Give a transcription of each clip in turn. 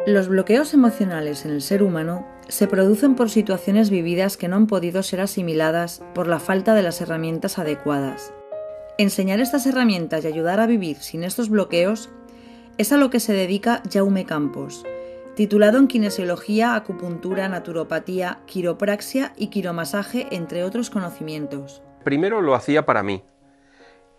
Los bloqueos emocionales en el ser humano se producen por situaciones vividas que no han podido ser asimiladas por la falta de las herramientas adecuadas. Enseñar estas herramientas y ayudar a vivir sin estos bloqueos es a lo que se dedica Jaume Campos, titulado en kinesiología, acupuntura, naturopatía, quiropraxia y quiromasaje, entre otros conocimientos. Primero lo hacía para mí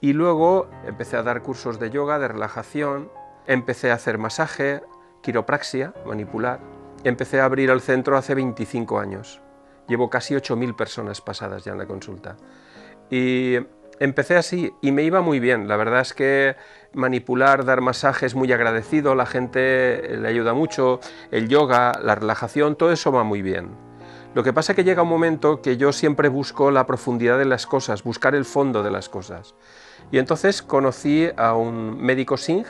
y luego empecé a dar cursos de yoga, de relajación, empecé a hacer masaje, quiropraxia, manipular. Empecé a abrir el centro hace 25 años. Llevo casi 8.000 personas pasadas ya en la consulta. Y empecé así y me iba muy bien. La verdad es que manipular, dar masajes, muy agradecido, la gente le ayuda mucho, el yoga, la relajación, todo eso va muy bien. Lo que pasa es que llega un momento que yo siempre busco la profundidad de las cosas, buscar el fondo de las cosas. Y entonces conocí a un médico Singh,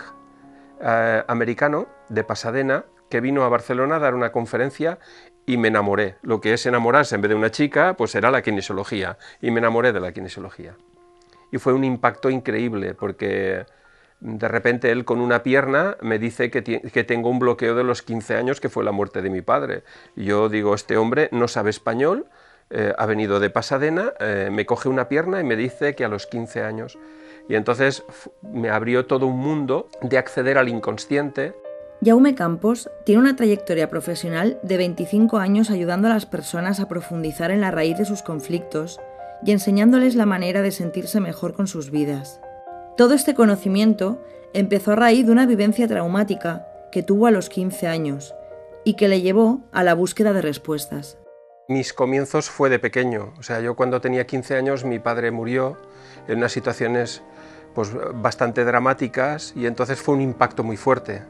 americano, de Pasadena, que vino a Barcelona a dar una conferencia y me enamoré. Lo que es enamorarse en vez de una chica, pues era la kinesiología, y me enamoré de la kinesiología. Y fue un impacto increíble, porque de repente él con una pierna me dice que tengo un bloqueo de los 15 años, que fue la muerte de mi padre. Y yo digo, este hombre no sabe español, ha venido de Pasadena, me coge una pierna y me dice que a los 15 años... Y entonces me abrió todo un mundo de acceder al inconsciente. Jaume Campos tiene una trayectoria profesional de 25 años ayudando a las personas a profundizar en la raíz de sus conflictos y enseñándoles la manera de sentirse mejor con sus vidas. Todo este conocimiento empezó a raíz de una vivencia traumática que tuvo a los 15 años y que le llevó a la búsqueda de respuestas. Mis comienzos fue de pequeño, o sea, yo cuando tenía 15 años mi padre murió en unas situaciones pues, bastante dramáticas y entonces fue un impacto muy fuerte.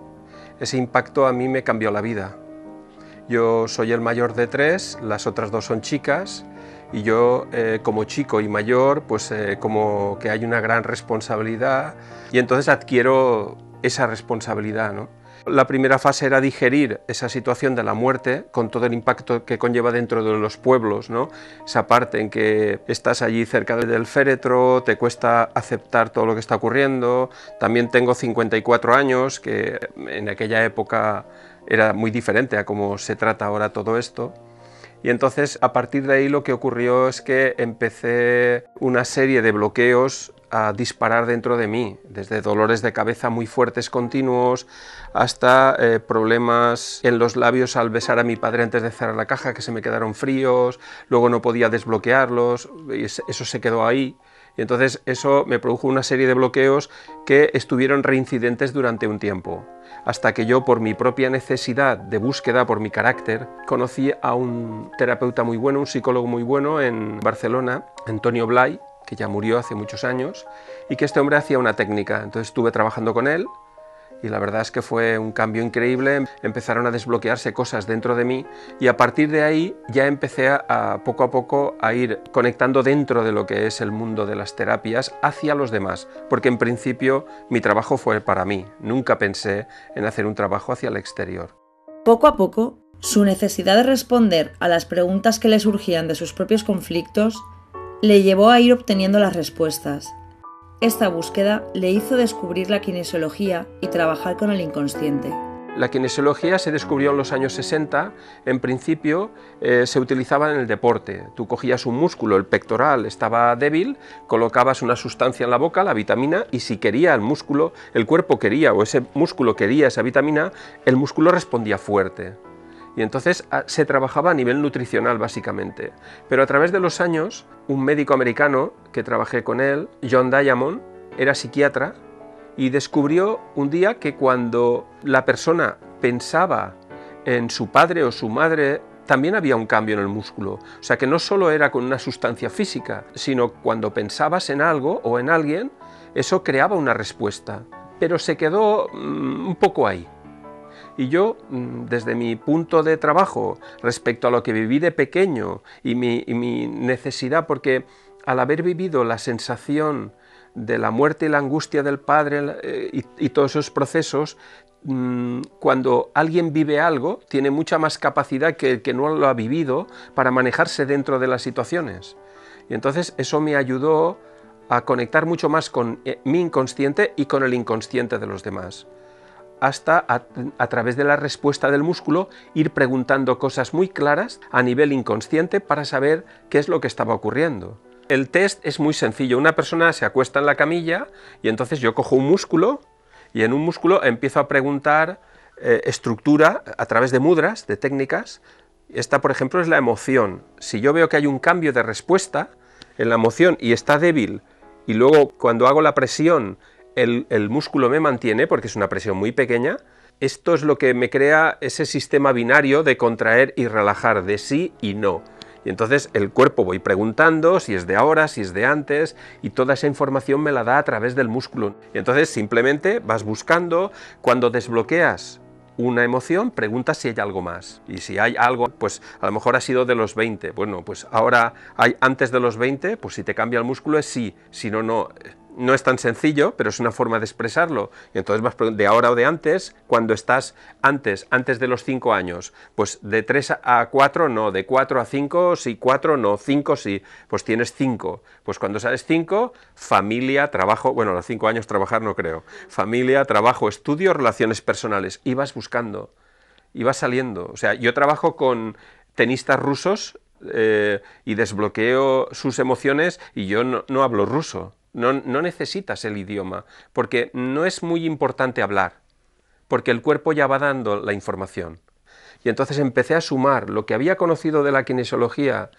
Ese impacto a mí me cambió la vida. Yo soy el mayor de 3, las otras 2 son chicas y yo como chico y mayor pues como que hay una gran responsabilidad y entonces adquiero esa responsabilidad, ¿no? La primera fase era digerir esa situación de la muerte con todo el impacto que conlleva dentro de los pueblos, ¿no? Esa parte en que estás allí cerca del féretro, te cuesta aceptar todo lo que está ocurriendo. También tengo 54 años, que en aquella época era muy diferente a cómo se trata ahora todo esto. Y entonces a partir de ahí lo que ocurrió es que empecé una serie de bloqueos a disparar dentro de mí, desde dolores de cabeza muy fuertes continuos hasta problemas en los labios al besar a mi padre antes de cerrar la caja, que se me quedaron fríos, luego no podía desbloquearlos, y eso se quedó ahí. Y entonces eso me produjo una serie de bloqueos que estuvieron reincidentes durante un tiempo, hasta que yo, por mi propia necesidad de búsqueda, por mi carácter, conocí a un terapeuta muy bueno, un psicólogo muy bueno en Barcelona, Antonio Blay, que ya murió hace muchos años, y que este hombre hacía una técnica. Entonces estuve trabajando con él, y la verdad es que fue un cambio increíble. Empezaron a desbloquearse cosas dentro de mí y a partir de ahí ya empecé a poco a ir conectando dentro de lo que es el mundo de las terapias hacia los demás, porque en principio mi trabajo fue para mí, nunca pensé en hacer un trabajo hacia el exterior. Poco a poco, su necesidad de responder a las preguntas que le surgían de sus propios conflictos le llevó a ir obteniendo las respuestas. Esta búsqueda le hizo descubrir la kinesiología y trabajar con el inconsciente. La kinesiología se descubrió en los años 60, en principio se utilizaba en el deporte. Tú cogías un músculo, el pectoral estaba débil, colocabas una sustancia en la boca, la vitamina, y si quería el músculo, el cuerpo quería o ese músculo quería esa vitamina, el músculo respondía fuerte. Y entonces se trabajaba a nivel nutricional básicamente. Pero a través de los años, un médico americano que trabajé con él, John Diamond, era psiquiatra y descubrió un día que cuando la persona pensaba en su padre o su madre, también había un cambio en el músculo. O sea que no solo era con una sustancia física, sino cuando pensabas en algo o en alguien, eso creaba una respuesta. Pero se quedó un poco ahí. Y yo, desde mi punto de trabajo, respecto a lo que viví de pequeño y mi necesidad, porque al haber vivido la sensación de la muerte y la angustia del padre y todos esos procesos, cuando alguien vive algo, tiene mucha más capacidad que el que no lo ha vivido para manejarse dentro de las situaciones. Y entonces eso me ayudó a conectar mucho más con mi inconsciente y con el inconsciente de los demás. hasta a través de la respuesta del músculo ir preguntando cosas muy claras a nivel inconsciente para saber qué es lo que estaba ocurriendo. El test es muy sencillo. Una persona se acuesta en la camilla y entonces yo cojo un músculo y en un músculo empiezo a preguntar estructura a través de mudras, de técnicas. Esta, por ejemplo, es la emoción. Si yo veo que hay un cambio de respuesta en la emoción y está débil, y luego cuando hago la presión el músculo me mantiene, porque es una presión muy pequeña, esto es lo que me crea ese sistema binario de contraer y relajar, de sí y no. Y entonces el cuerpo voy preguntando si es de ahora, si es de antes, y toda esa información me la da a través del músculo. Y entonces simplemente vas buscando, cuando desbloqueas una emoción, preguntas si hay algo más. Y si hay algo, pues a lo mejor ha sido de los 20. Bueno, pues ahora hay antes de los 20, pues si te cambia el músculo es sí, si no, no. No es tan sencillo, pero es una forma de expresarlo. Y entonces vas de ahora o de antes, cuando estás antes de los 5 años, pues de 3 a 4 no, de 4 a 5 sí, 4 no, 5 sí, pues tienes 5. Pues cuando sales 5, familia, trabajo, bueno, a los 5 años trabajar no creo, familia, trabajo, estudio, relaciones personales, y vas buscando, y vas saliendo. O sea, yo trabajo con tenistas rusos y desbloqueo sus emociones y yo no hablo ruso. No necesitas el idioma, porque no es muy importante hablar, porque el cuerpo ya va dando la información. Y entonces empecé a sumar lo que había conocido de la kinesiología,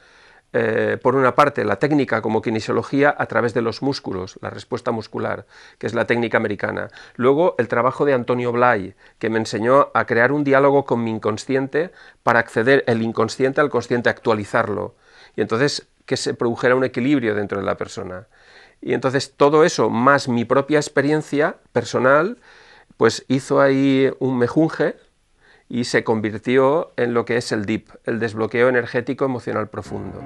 por una parte la técnica como kinesiología a través de los músculos, la respuesta muscular, que es la técnica americana. Luego el trabajo de Antonio Blay, que me enseñó a crear un diálogo con mi inconsciente para acceder el inconsciente al consciente, actualizarlo. Y entonces que se produjera un equilibrio dentro de la persona. Y entonces todo eso, más mi propia experiencia personal, pues hizo ahí un mejunje y se convirtió en lo que es el DIP, el desbloqueo energético emocional profundo.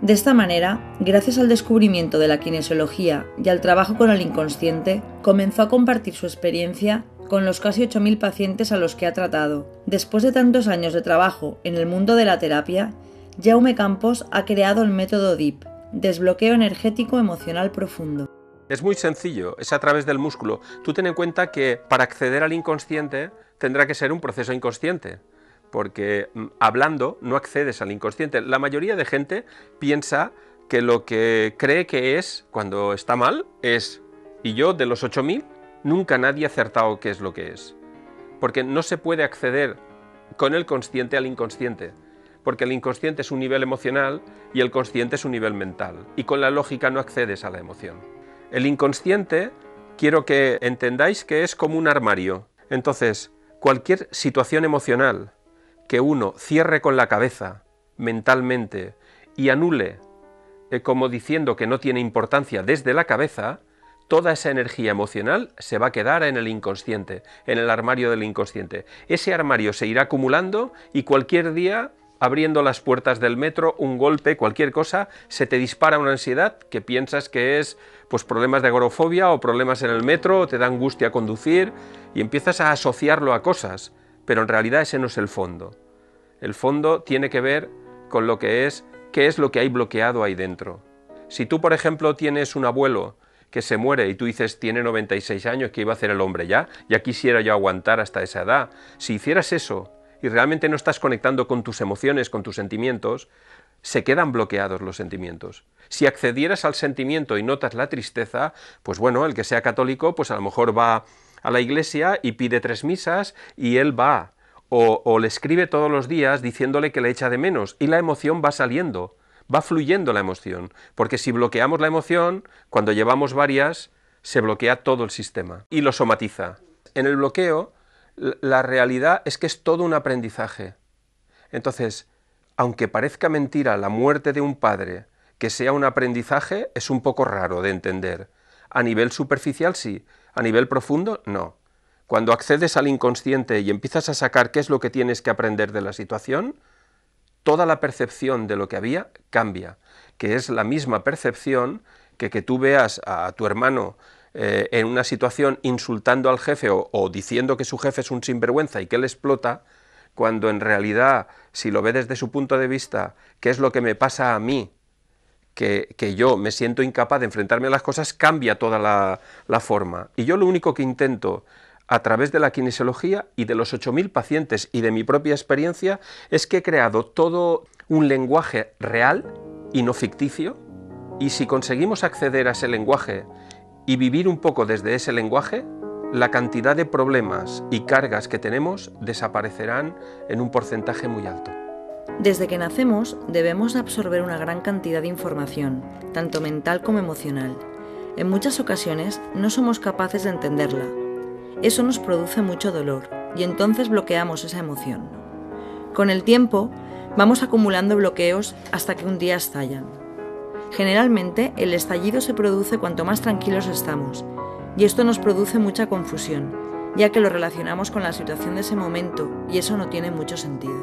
De esta manera, gracias al descubrimiento de la kinesiología y al trabajo con el inconsciente, comenzó a compartir su experiencia con los casi 8.000 pacientes a los que ha tratado. Después de tantos años de trabajo en el mundo de la terapia, Jaume Campos ha creado el método DIP, desbloqueo energético emocional profundo. Es muy sencillo, es a través del músculo. Tú ten en cuenta que para acceder al inconsciente tendrá que ser un proceso inconsciente, porque hablando no accedes al inconsciente. La mayoría de gente piensa que lo que cree que es, cuando está mal, es. Y yo, de los 8.000, nunca nadie ha acertado qué es lo que es. Porque no se puede acceder con el consciente al inconsciente. Porque el inconsciente es un nivel emocional y el consciente es un nivel mental. Y con la lógica no accedes a la emoción. El inconsciente, quiero que entendáis que es como un armario. Entonces, cualquier situación emocional que uno cierre con la cabeza, mentalmente, y anule, como diciendo que no tiene importancia desde la cabeza, toda esa energía emocional se va a quedar en el inconsciente, en el armario del inconsciente. Ese armario se irá acumulando y cualquier día, abriendo las puertas del metro, un golpe, cualquier cosa, se te dispara una ansiedad que piensas que es pues problemas de agorafobia o problemas en el metro, o te da angustia conducir, y empiezas a asociarlo a cosas, pero en realidad ese no es el fondo. El fondo tiene que ver con lo que es, qué es lo que hay bloqueado ahí dentro. Si tú, por ejemplo, tienes un abuelo que se muere y tú dices, tiene 96 años, ¿qué iba a hacer el hombre ya? Ya quisiera yo aguantar hasta esa edad. Si hicieras eso y realmente no estás conectando con tus emociones, con tus sentimientos, se quedan bloqueados los sentimientos. Si accedieras al sentimiento y notas la tristeza, pues bueno, el que sea católico, pues a lo mejor va a la iglesia y pide 3 misas y él va, o le escribe todos los días diciéndole que le echa de menos, y la emoción va saliendo, va fluyendo la emoción, porque si bloqueamos la emoción, cuando llevamos varias, se bloquea todo el sistema y lo somatiza. En el bloqueo, la realidad es que es todo un aprendizaje. Entonces, aunque parezca mentira la muerte de un padre, que sea un aprendizaje, es un poco raro de entender. A nivel superficial sí, a nivel profundo no. Cuando accedes al inconsciente y empiezas a sacar qué es lo que tienes que aprender de la situación, toda la percepción de lo que había cambia, que es la misma percepción que tú veas a tu hermano en una situación insultando al jefe o diciendo que su jefe es un sinvergüenza y que él explota, cuando en realidad, si lo ve desde su punto de vista, qué es lo que me pasa a mí, que yo me siento incapaz de enfrentarme a las cosas, cambia toda la forma. Y yo lo único que intento a través de la kinesiología y de los 8.000 pacientes y de mi propia experiencia, es que he creado todo un lenguaje real y no ficticio, y si conseguimos acceder a ese lenguaje y vivir un poco desde ese lenguaje, la cantidad de problemas y cargas que tenemos desaparecerán en un porcentaje muy alto. Desde que nacemos debemos absorber una gran cantidad de información, tanto mental como emocional. En muchas ocasiones no somos capaces de entenderla. Eso nos produce mucho dolor y entonces bloqueamos esa emoción. Con el tiempo vamos acumulando bloqueos hasta que un día estallan. Generalmente el estallido se produce cuanto más tranquilos estamos y esto nos produce mucha confusión, ya que lo relacionamos con la situación de ese momento y eso no tiene mucho sentido.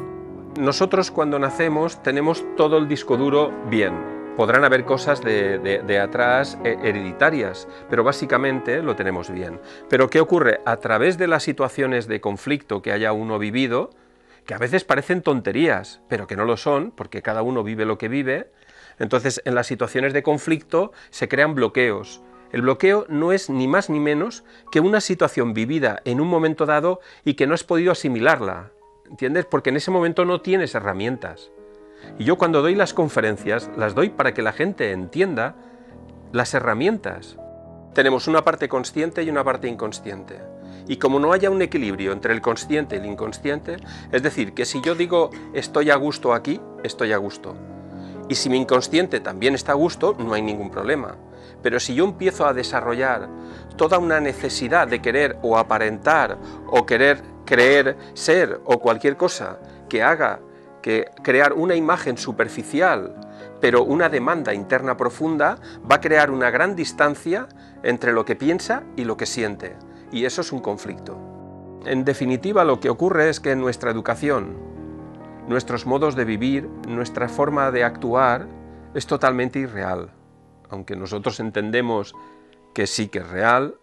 Nosotros cuando nacemos tenemos todo el disco duro bien. Podrán haber cosas de atrás hereditarias, pero básicamente lo tenemos bien. Pero ¿qué ocurre? A través de las situaciones de conflicto que haya uno vivido, que a veces parecen tonterías, pero que no lo son, porque cada uno vive lo que vive, entonces en las situaciones de conflicto se crean bloqueos. El bloqueo no es ni más ni menos que una situación vivida en un momento dado y que no has podido asimilarla. ¿Entiendes? Porque en ese momento no tienes herramientas. Y yo cuando doy las conferencias, las doy para que la gente entienda las herramientas. Tenemos una parte consciente y una parte inconsciente. Y como no haya un equilibrio entre el consciente y el inconsciente, es decir, que si yo digo estoy a gusto aquí, estoy a gusto. Y si mi inconsciente también está a gusto, no hay ningún problema. Pero si yo empiezo a desarrollar toda una necesidad de querer o aparentar o querer creer ser o cualquier cosa que haga que crear una imagen superficial, pero una demanda interna profunda, va a crear una gran distancia entre lo que piensa y lo que siente. Y eso es un conflicto. En definitiva, lo que ocurre es que nuestra educación, nuestros modos de vivir, nuestra forma de actuar, es totalmente irreal. Aunque nosotros entendemos que sí que es real,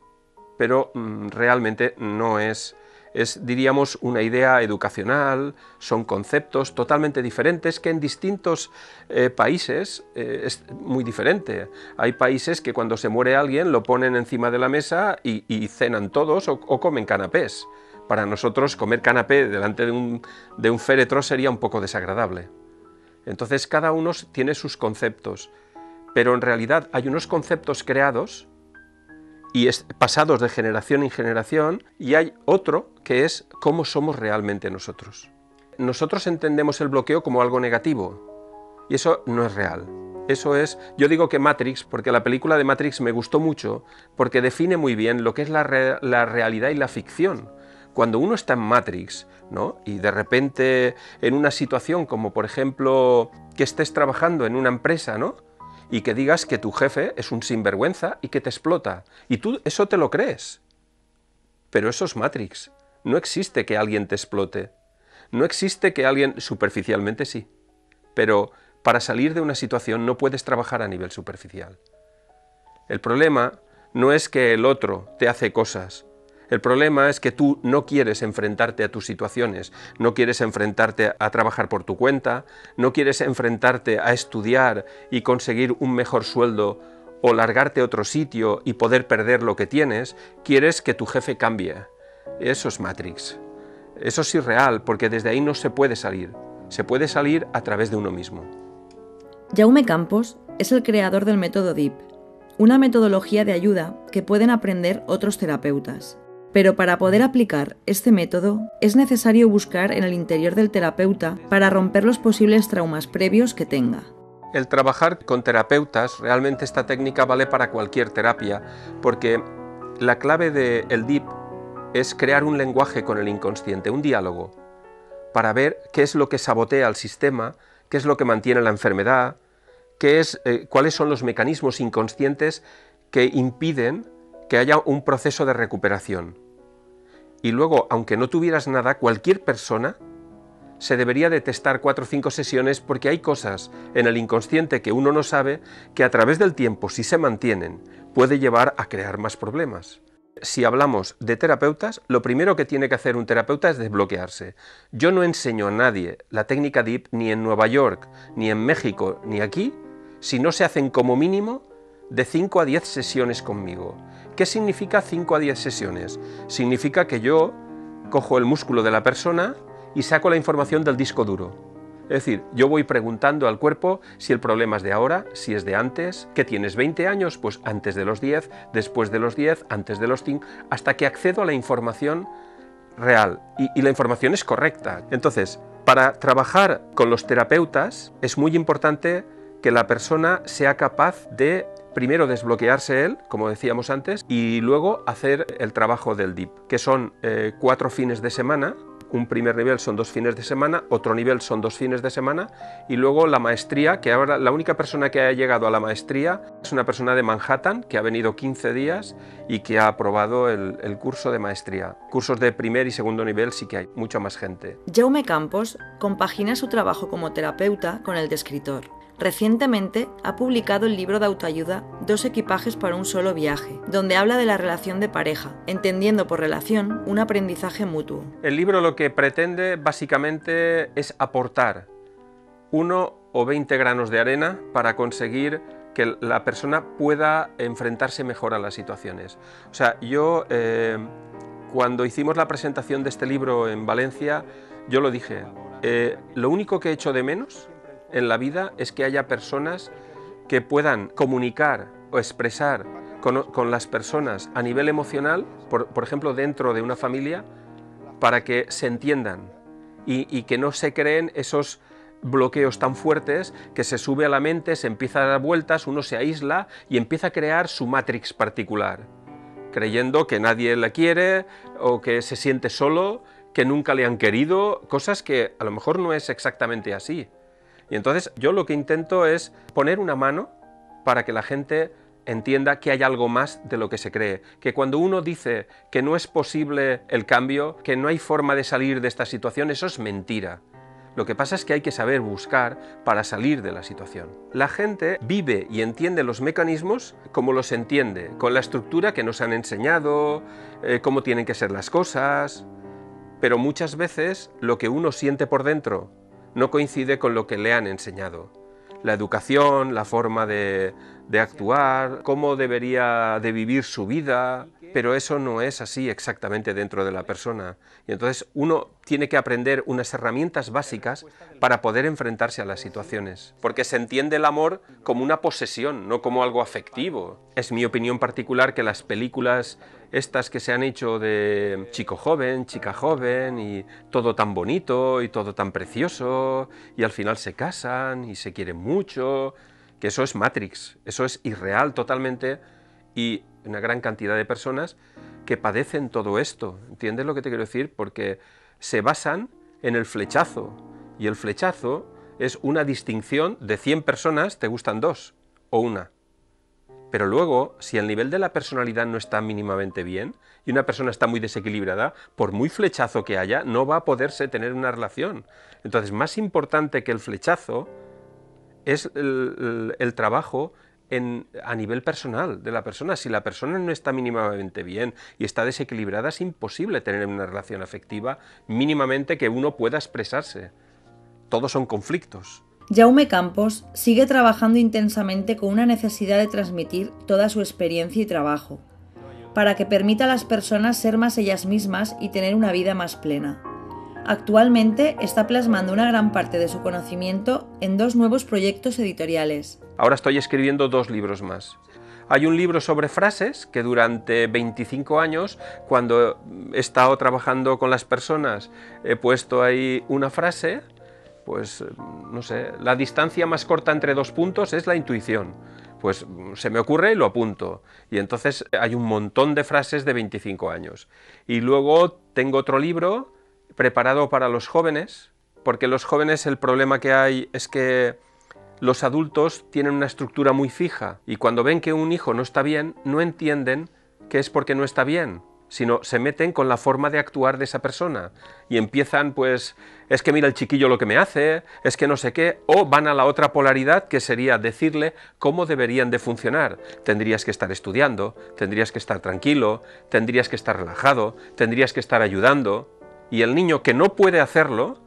pero realmente no es. Es, diríamos, una idea educacional, son conceptos totalmente diferentes que en distintos países es muy diferente. Hay países que cuando se muere alguien lo ponen encima de la mesa y cenan todos o comen canapés. Para nosotros comer canapé delante de un féretro sería un poco desagradable. Entonces cada uno tiene sus conceptos, pero en realidad hay unos conceptos creados y pasados de generación en generación, y hay otro que es cómo somos realmente nosotros. Nosotros entendemos el bloqueo como algo negativo, y eso no es real. Eso es, yo digo que Matrix, porque la película de Matrix me gustó mucho, porque define muy bien lo que es la realidad y la ficción. Cuando uno está en Matrix, ¿no? Y de repente en una situación como por ejemplo que estés trabajando en una empresa, ¿no? Y que digas que tu jefe es un sinvergüenza y que te explota. Y tú eso te lo crees. Pero eso es Matrix. No existe que alguien te explote. No existe que alguien, superficialmente sí. Pero para salir de una situación no puedes trabajar a nivel superficial. El problema no es que el otro te hace cosas. El problema es que tú no quieres enfrentarte a tus situaciones, no quieres enfrentarte a trabajar por tu cuenta, no quieres enfrentarte a estudiar y conseguir un mejor sueldo o largarte a otro sitio y poder perder lo que tienes, quieres que tu jefe cambie. Eso es Matrix. Eso es irreal, porque desde ahí no se puede salir. Se puede salir a través de uno mismo. Jaume Campos es el creador del método DIP, una metodología de ayuda que pueden aprender otros terapeutas. Pero para poder aplicar este método es necesario buscar en el interior del terapeuta para romper los posibles traumas previos que tenga. El trabajar con terapeutas, realmente esta técnica vale para cualquier terapia, porque la clave del DIP es crear un lenguaje con el inconsciente, un diálogo, para ver qué es lo que sabotea al sistema, qué es lo que mantiene la enfermedad, cuáles son los mecanismos inconscientes que impiden que haya un proceso de recuperación. Y luego, aunque no tuvieras nada, cualquier persona se debería de testar 4 o 5 sesiones, porque hay cosas en el inconsciente que uno no sabe, que a través del tiempo, si se mantienen, puede llevar a crear más problemas. Si hablamos de terapeutas, lo primero que tiene que hacer un terapeuta es desbloquearse. Yo no enseño a nadie la técnica DIP ni en Nueva York, ni en México, ni aquí, si no se hacen como mínimo de 5 a 10 sesiones conmigo, ¿Qué significa 5 a 10 sesiones? Significa que yo cojo el músculo de la persona y saco la información del disco duro. Es decir, yo voy preguntando al cuerpo si el problema es de ahora, si es de antes, que tienes 20 años, pues antes de los 10, después de los 10, antes de los 5, hasta que accedo a la información real y la información es correcta. Entonces, para trabajar con los terapeutas es muy importante que la persona sea capaz de primero desbloquearse él, como decíamos antes, y luego hacer el trabajo del DIP, que son 4 fines de semana. Un primer nivel son 2 fines de semana, otro nivel son 2 fines de semana y luego la maestría, que ahora la única persona que ha llegado a la maestría es una persona de Manhattan que ha venido 15 días y que ha aprobado el curso de maestría. Cursos de primer y segundo nivel sí que hay, mucha más gente. Jaume Campos compagina su trabajo como terapeuta con el de escritor. Recientemente ha publicado el libro de autoayuda 2 equipajes para un solo viaje, donde habla de la relación de pareja, entendiendo por relación un aprendizaje mutuo. El libro lo que pretende básicamente es aportar 1 o 20 granos de arena para conseguir que la persona pueda enfrentarse mejor a las situaciones. O sea, yo cuando hicimos la presentación de este libro en Valencia, yo lo dije, lo único que echo de menos en la vida es que haya personas que puedan comunicar o expresar con las personas a nivel emocional, por ejemplo dentro de una familia, para que se entiendan y que no se creen esos bloqueos tan fuertes que se sube a la mente, se empieza a dar vueltas, uno se aísla y empieza a crear su matrix particular, creyendo que nadie le quiere o que se siente solo, que nunca le han querido, cosas que a lo mejor no es exactamente así. Y entonces yo lo que intento es poner una mano para que la gente entienda que hay algo más de lo que se cree, que cuando uno dice que no es posible el cambio, que no hay forma de salir de esta situación, eso es mentira. Lo que pasa es que hay que saber buscar para salir de la situación. La gente vive y entiende los mecanismos como los entiende, con la estructura que nos han enseñado, cómo tienen que ser las cosas, pero muchas veces lo que uno siente por dentro no coincide con lo que le han enseñado. La educación, la forma de actuar, cómo debería de vivir su vida, pero eso no es así exactamente dentro de la persona. Y entonces uno tiene que aprender unas herramientas básicas para poder enfrentarse a las situaciones, porque se entiende el amor como una posesión, no como algo afectivo. Es mi opinión particular que las películas estas que se han hecho de chico joven, chica joven, y todo tan bonito y todo tan precioso, y al final se casan y se quieren mucho, que eso es Matrix, eso es irreal totalmente, y una gran cantidad de personas que padecen todo esto. ¿Entiendes lo que te quiero decir? Porque se basan en el flechazo, y el flechazo es una distinción de 100 personas, te gustan 2 o 1. Pero luego, si el nivel de la personalidad no está mínimamente bien y una persona está muy desequilibrada, por muy flechazo que haya, no va a poderse tener una relación. Entonces, más importante que el flechazo es el trabajo a nivel personal de la persona. Si la persona no está mínimamente bien y está desequilibrada, es imposible tener una relación afectiva mínimamente que uno pueda expresarse. Todos son conflictos. Jaume Campos sigue trabajando intensamente con una necesidad de transmitir toda su experiencia y trabajo, para que permita a las personas ser más ellas mismas y tener una vida más plena. Actualmente está plasmando una gran parte de su conocimiento en 2 nuevos proyectos editoriales. Ahora estoy escribiendo 2 libros más. Hay un libro sobre frases que durante 25 años, cuando he estado trabajando con las personas, he puesto ahí una frase. Pues, no sé, la distancia más corta entre 2 puntos es la intuición. Pues se me ocurre y lo apunto. Y entonces hay un montón de frases de 25 años. Y luego tengo otro libro preparado para los jóvenes, porque los jóvenes el problema que hay es que los adultos tienen una estructura muy fija y cuando ven que un hijo no está bien, no entienden que es porque no está bien, sino se meten con la forma de actuar de esa persona y empiezan pues, es que mira el chiquillo lo que me hace, es que no sé qué, o van a la otra polaridad que sería decirle cómo deberían de funcionar. Tendrías que estar estudiando, tendrías que estar tranquilo, tendrías que estar relajado, tendrías que estar ayudando, y el niño que no puede hacerlo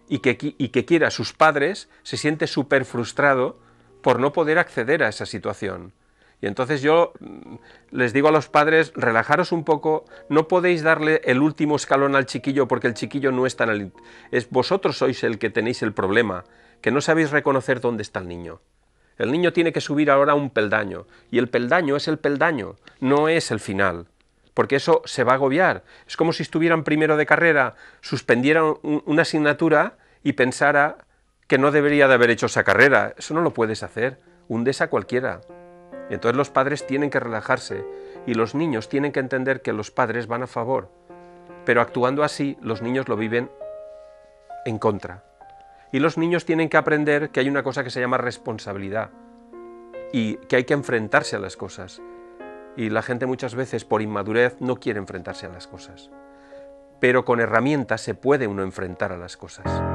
y que quiere a sus padres se siente súper frustrado por no poder acceder a esa situación. Y entonces yo les digo a los padres, relajaros un poco, no podéis darle el último escalón al chiquillo porque el chiquillo no está en el... vosotros sois el que tenéis el problema, que no sabéis reconocer dónde está el niño. El niño tiene que subir ahora un peldaño, y el peldaño es el peldaño, no es el final, porque eso se va a agobiar. Es como si estuvieran primero de carrera, suspendieran una asignatura y pensara que no debería de haber hecho esa carrera. Eso no lo puedes hacer, hundes a cualquiera. Entonces los padres tienen que relajarse y los niños tienen que entender que los padres van a favor, pero actuando así los niños lo viven en contra. Y los niños tienen que aprender que hay una cosa que se llama responsabilidad y que hay que enfrentarse a las cosas. Y la gente muchas veces por inmadurez no quiere enfrentarse a las cosas. Pero con herramientas se puede uno enfrentar a las cosas.